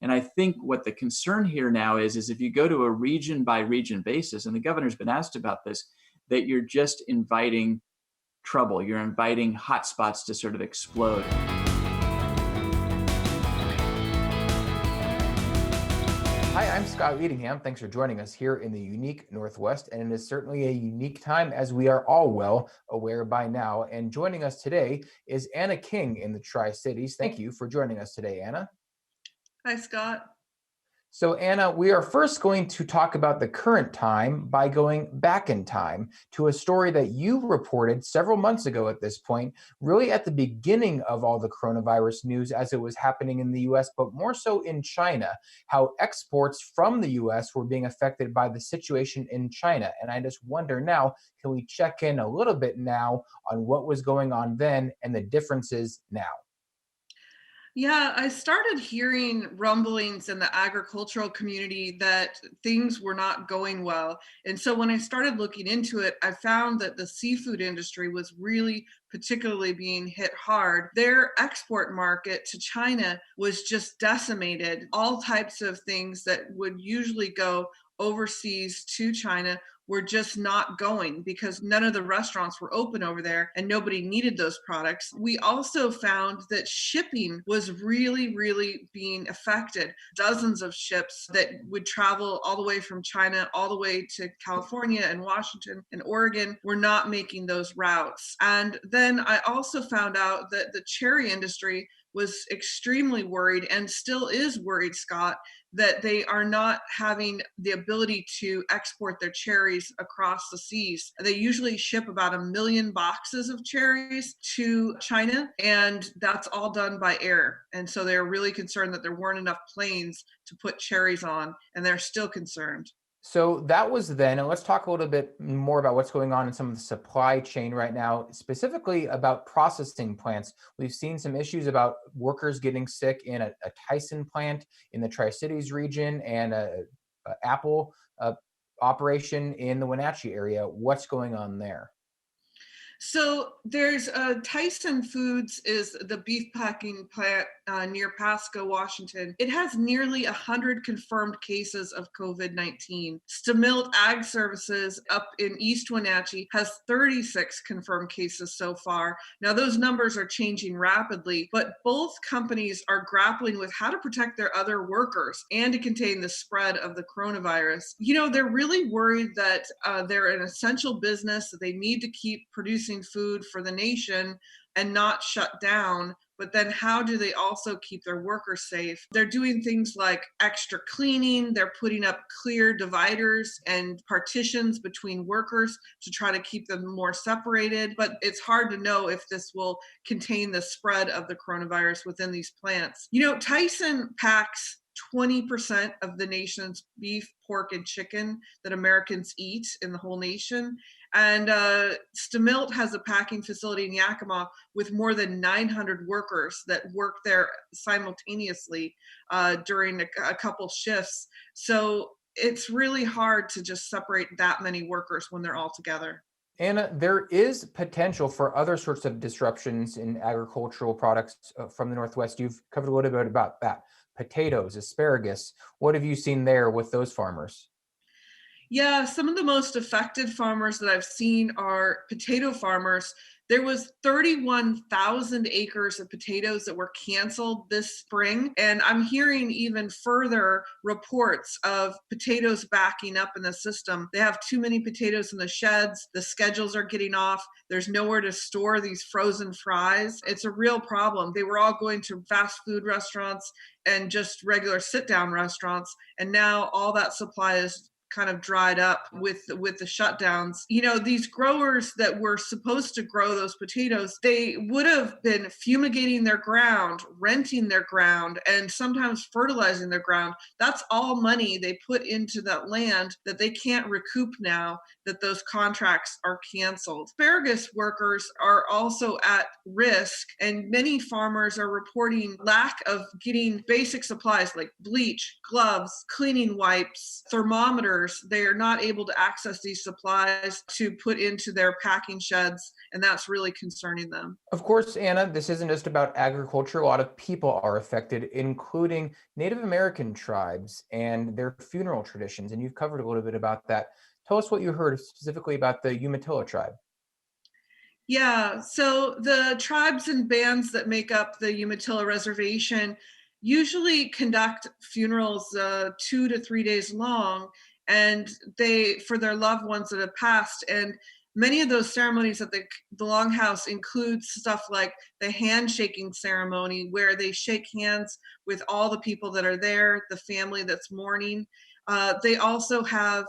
And I think what the concern here now is if you go to a region by region basis, and the governor's been asked about this, that you're just inviting trouble. You're inviting hotspots to sort of explode. Hi, I'm Scott Leadingham. Thanks for joining us here in the unique Northwest. And it is certainly a unique time, as we are all well aware by now. And joining us today is Anna King in the Tri-Cities. Thank you for joining us today, Anna. Hi, Scott. So, Anna, we are first going to talk about the current time by going back in time to a story that you reported several months ago at this point, really at the beginning of all the coronavirus news as it was happening in the US, but more so in China, how exports from the US were being affected by the situation in China. And I just wonder now, can we check in a little bit now on what was going on then and the differences now? Yeah, I started hearing rumblings in the agricultural community that things were not going well. And so when I started looking into it, I found that the seafood industry was really particularly being hit hard. Their export market to China was just decimated. All types of things that would usually go overseas to China were just not going because none of the restaurants were open over there and nobody needed those products. We also found that shipping was really being affected. Dozens of ships that would travel all the way from China all the way to California and Washington and Oregon were not making those routes. And then I also found out that the cherry industry was extremely worried and still is worried, Scott, that they are not having the ability to export their cherries across the seas. They usually ship about 1 million boxes of cherries to China, and that's all done by air. And so they're really concerned that there weren't enough planes to put cherries on, and they're still concerned. So that was then, and let's talk a little bit more about what's going on in some of the supply chain right now, specifically about processing plants. We've seen some issues about workers getting sick in a Tyson plant in the Tri-Cities region and a Apple operation in the Wenatchee area. What's going on there? So there's Tyson Foods is the beef packing plant near Pasco, Washington. It has nearly 100 confirmed cases of COVID-19. Stemilt Ag Services up in East Wenatchee has 36 confirmed cases so far. Now those numbers are changing rapidly, but both companies are grappling with how to protect their other workers and to contain the spread of the coronavirus. You know, they're really worried that they're an essential business, that they need to keep producing food for the nation and not shut down. But then how do they also keep their workers safe? They're doing things like extra cleaning. They're putting up clear dividers and partitions between workers to try to keep them more separated. But it's hard to know if this will contain the spread of the coronavirus within these plants. You know, Tyson packs 20% of the nation's beef, pork, and chicken that Americans eat in the whole nation. And Stemilt has a packing facility in Yakima with more than 900 workers that work there simultaneously during a couple shifts. So it's really hard to just separate that many workers when they're all together. Anna, there is potential for other sorts of disruptions in agricultural products from the Northwest. You've covered a little bit about that. Potatoes, asparagus. What have you seen there with those farmers? Yeah, some of the most affected farmers that I've seen are potato farmers. There was 31,000 acres of potatoes that were canceled this spring, and I'm hearing even further reports of potatoes backing up in the system. They have too many potatoes in the sheds. The schedules are getting off. There's nowhere to store these frozen fries. It's a real problem. They were all going to fast food restaurants and just regular sit-down restaurants, and now all that supply is kind of dried up with the shutdowns. You know, these growers that were supposed to grow those potatoes, they would have been fumigating their ground, renting their ground, and sometimes fertilizing their ground. That's all money they put into that land that they can't recoup now that those contracts are canceled. Asparagus workers are also at risk, and many farmers are reporting lack of getting basic supplies like bleach, gloves, cleaning wipes, thermometers, workers, they are not able to access these supplies to put into their packing sheds, and that's really concerning them. Of course, Anna, this isn't just about agriculture. A lot of people are affected, including Native American tribes and their funeral traditions. And you've covered a little bit about that. Tell us what you heard specifically about the Umatilla tribe. Yeah, so the tribes and bands that make up the Umatilla Reservation usually conduct funerals 2 to 3 days long, and they for their loved ones that have passed. And many of those ceremonies at the Longhouse include stuff like the handshaking ceremony, where they shake hands with all the people that are there, the family that's mourning. They also have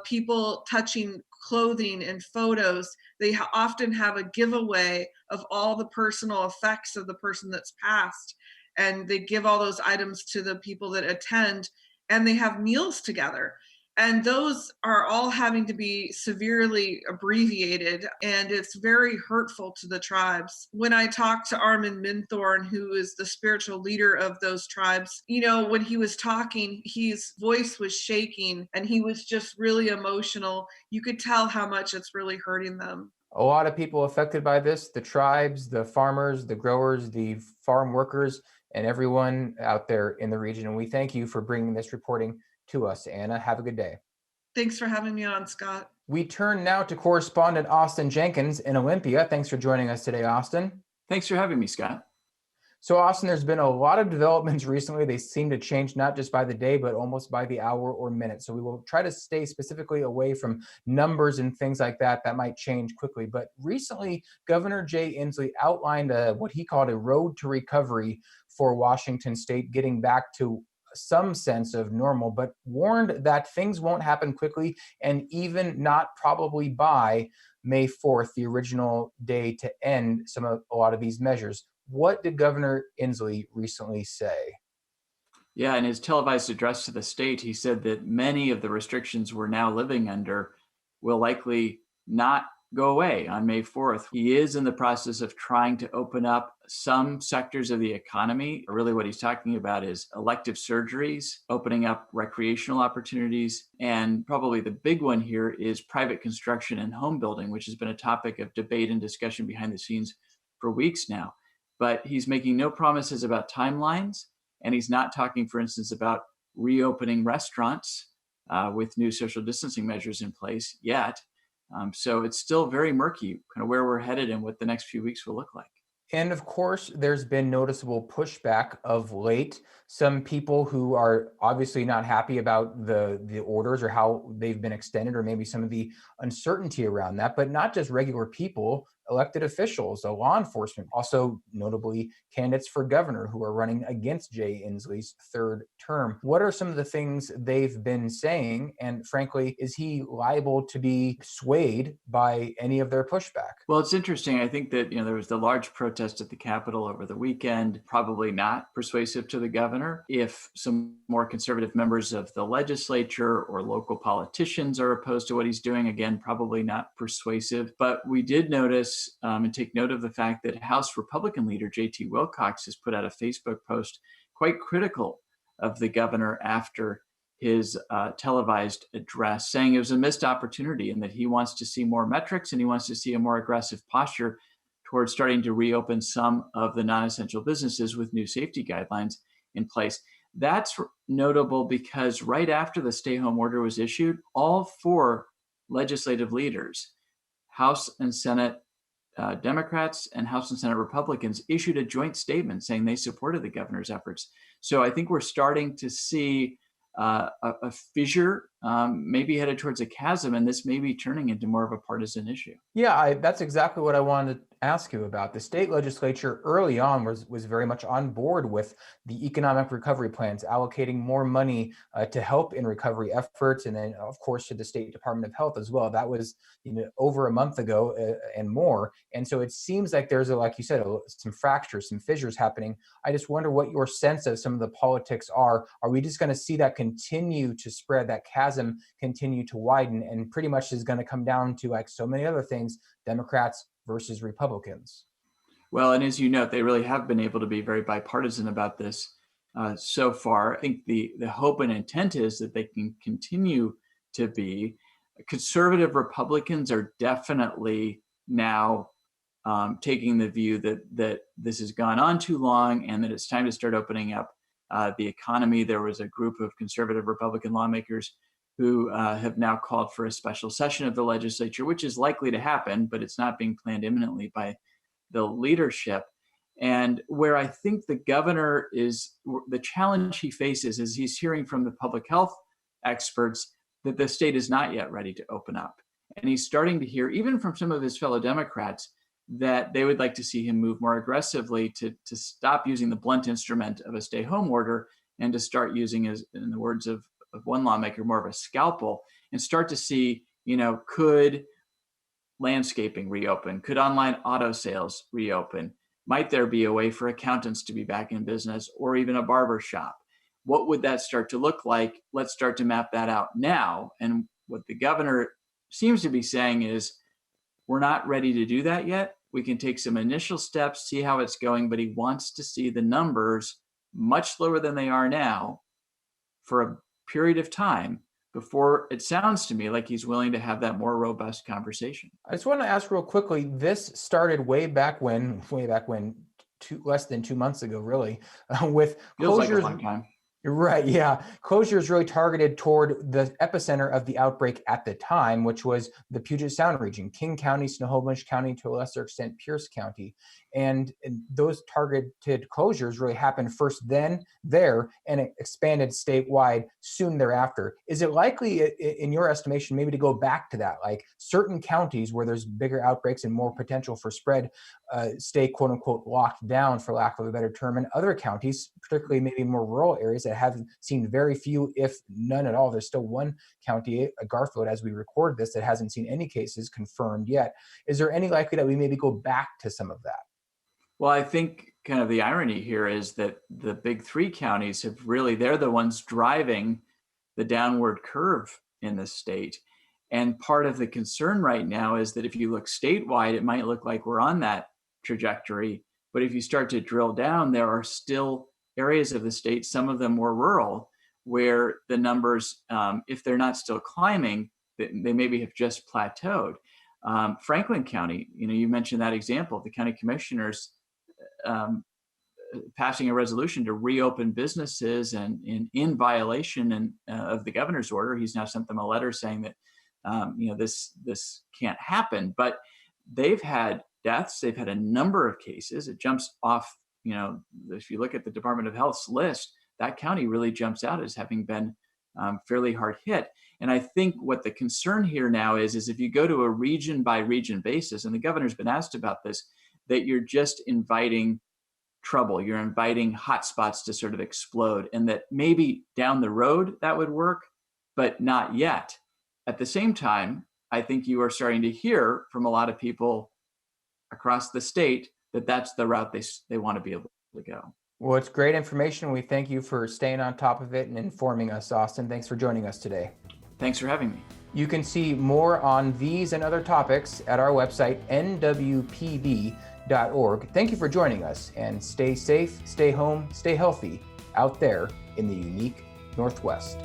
people touching clothing and photos. They often have a giveaway of all the personal effects of the person that's passed, and they give all those items to the people that attend, and they have meals together. And those are all having to be severely abbreviated, and it's very hurtful to the tribes. When I talked to Armin Minthorn, who is the spiritual leader of those tribes, when he was talking, his voice was shaking and he was just really emotional. You could tell how much it's really hurting them. A lot of people affected by this, the tribes, the farmers, the growers, the farm workers, and everyone out there in the region. And we thank you for bringing this reporting to us, Anna. Have a good day. Thanks for having me on, Scott. We turn now to correspondent Austin Jenkins in Olympia. Thanks for joining us today, Austin. Thanks for having me, Scott. So, Austin, there's been a lot of developments recently. They seem to change not just by the day, but almost by the hour or minute. So we will try to stay specifically away from numbers and things like that that might change quickly. But recently, Governor Jay Inslee outlined what he called a road to recovery for Washington State, getting back to some sense of normal, but warned that things won't happen quickly, and even not probably by May 4th, the original day to end a lot of these measures. What did Governor Inslee recently say? Yeah, in his televised address to the state, he said that many of the restrictions we're now living under will likely not go away on May 4th. He is in the process of trying to open up some sectors of the economy. Really, what he's talking about is elective surgeries, opening up recreational opportunities, and probably the big one here is private construction and home building, which has been a topic of debate and discussion behind the scenes for weeks now. But he's making no promises about timelines, and he's not talking, for instance, about reopening restaurants with new social distancing measures in place yet. So it's still very murky, kind of where we're headed and what the next few weeks will look like. And of course, there's been noticeable pushback of late. Some people who are obviously not happy about the orders or how they've been extended, or maybe some of the uncertainty around that, but not just regular people, elected officials, law enforcement, also notably candidates for governor who are running against Jay Inslee's third term. What are some of the things they've been saying? And frankly, is he liable to be swayed by any of their pushback? Well, it's interesting. I think that there was the large protest at the Capitol over the weekend, probably not persuasive to the governor. If some more conservative members of the legislature or local politicians are opposed to what he's doing, again, probably not persuasive. But we did notice and take note of the fact that House Republican leader J.T. Wilcox has put out a Facebook post quite critical of the governor after his televised address, saying it was a missed opportunity and that he wants to see more metrics and he wants to see a more aggressive posture towards starting to reopen some of the non-essential businesses with new safety guidelines in place. That's notable because right after the stay-home order was issued, all four legislative leaders, House and Senate Democrats and House and Senate Republicans, issued a joint statement saying they supported the governor's efforts. So I think we're starting to see a fissure, maybe headed towards a chasm, and this may be turning into more of a partisan issue. Yeah, that's exactly what I wanted to ask you about. The state legislature early on was very much on board with the economic recovery plans, allocating more money to help in recovery efforts, and then of course to the State Department of Health as well. That was over a month ago and more. And so it seems like there's like you said, some fractures, some fissures happening. I just wonder what your sense of some of the politics are. Are we just going to see that continue to spread, that chasm continue to widen, and pretty much is going to come down to, like so many other things, Democrats versus Republicans? Well, and as you note, they really have been able to be very bipartisan about this so far. I think the hope and intent is that they can continue to be. Conservative Republicans are definitely now taking the view that this has gone on too long and that it's time to start opening up the economy. There was a group of conservative Republican lawmakers who have now called for a special session of the legislature, which is likely to happen, but it's not being planned imminently by the leadership. And where I think the governor the challenge he faces is he's hearing from the public health experts that the state is not yet ready to open up. And he's starting to hear, even from some of his fellow Democrats, that they would like to see him move more aggressively to stop using the blunt instrument of a stay-home order and to start using, as in the words of one lawmaker, more of a scalpel, and start to see, could landscaping reopen? Could online auto sales reopen? Might there be a way for accountants to be back in business, or even a barber shop? What would that start to look like? Let's start to map that out now. And what the governor seems to be saying is, we're not ready to do that yet. We can take some initial steps, see how it's going, but he wants to see the numbers much lower than they are now for a period of time before it sounds to me like he's willing to have that more robust conversation. I just want to ask real quickly, this started way back when, less than 2 months ago, really, with Feels like a closures. long time. Right, yeah. Closures really targeted toward the epicenter of the outbreak at the time, which was the Puget Sound region, King County, Snohomish County, to a lesser extent, Pierce County. And those targeted closures really happened first there, and it expanded statewide soon thereafter. Is it likely, in your estimation, maybe to go back to that, like certain counties where there's bigger outbreaks and more potential for spread stay, quote unquote, locked down, for lack of a better term, and other counties, particularly maybe more rural areas that have seen very few, if none at all? There's still one county, Garfield, as we record this, that hasn't seen any cases confirmed yet. Is there any likelihood that we maybe go back to some of that? Well, I think kind of the irony here is that the big three counties they're the ones driving the downward curve in the state. And part of the concern right now is that if you look statewide, it might look like we're on that trajectory. But if you start to drill down, there are still areas of the state, some of them more rural, where the numbers, if they're not still climbing, they maybe have just plateaued. Franklin County, you mentioned that example, the county commissioners passing a resolution to reopen businesses and in violation of the governor's order. He's now sent them a letter saying that this can't happen. But they've had deaths. They've had a number of cases. It jumps off. If you look at the Department of Health's list, that county really jumps out as having been fairly hard hit. And I think what the concern here now is if you go to a region by region basis, and the governor's been asked about this, that you're just inviting trouble. You're inviting hotspots to sort of explode, and that maybe down the road that would work, but not yet. At the same time, I think you are starting to hear from a lot of people across the state that that's the route they want to be able to go. Well, it's great information. We thank you for staying on top of it and informing us, Austin. Thanks for joining us today. Thanks for having me. You can see more on these and other topics at our website, nwpb.org. Thank you for joining us, and stay safe, stay home, stay healthy out there in the unique Northwest.